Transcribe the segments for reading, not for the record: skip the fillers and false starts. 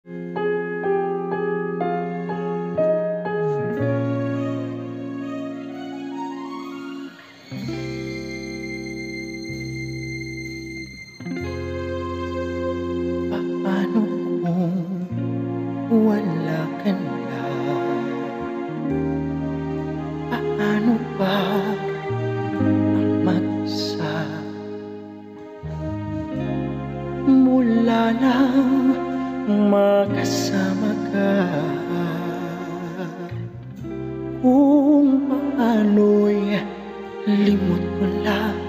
Paano kung wala ka na? Paano ba ang mag-isa? Mula nang makasama ka, kung paano'y limot mo lang.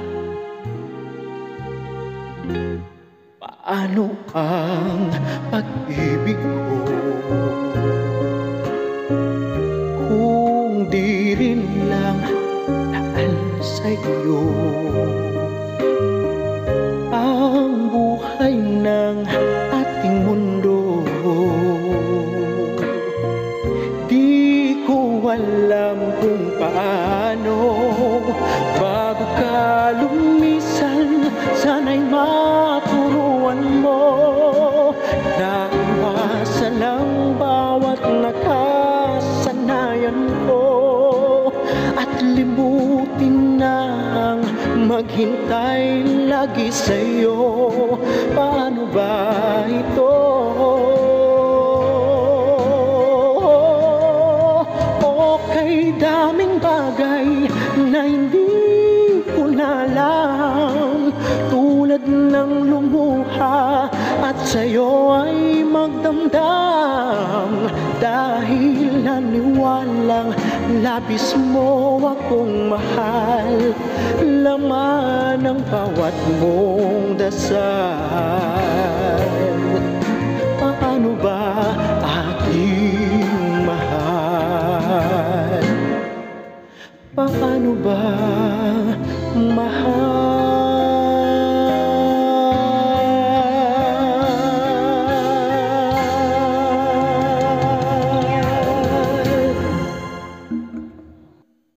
Paano ang pag-ibig ko kung di rin lang daan sa'yo ang buhay ng ating mundo? Di ko alam kung paano bago ka lumisan. Sana'y maturuan mo na iwasan ang bawat nakasanayan ko at limutin na ang maghintay lagi sa'yo. Paano ba ito? Okay, daming bagay na hindi ko na alam, tulad ng lumuha at sa'yo ay magdamdam, dahil naniwalang labis mo akong mahal. Laman ng bawat mong dasal. Paano ba aking mahal? Paano ba mahal?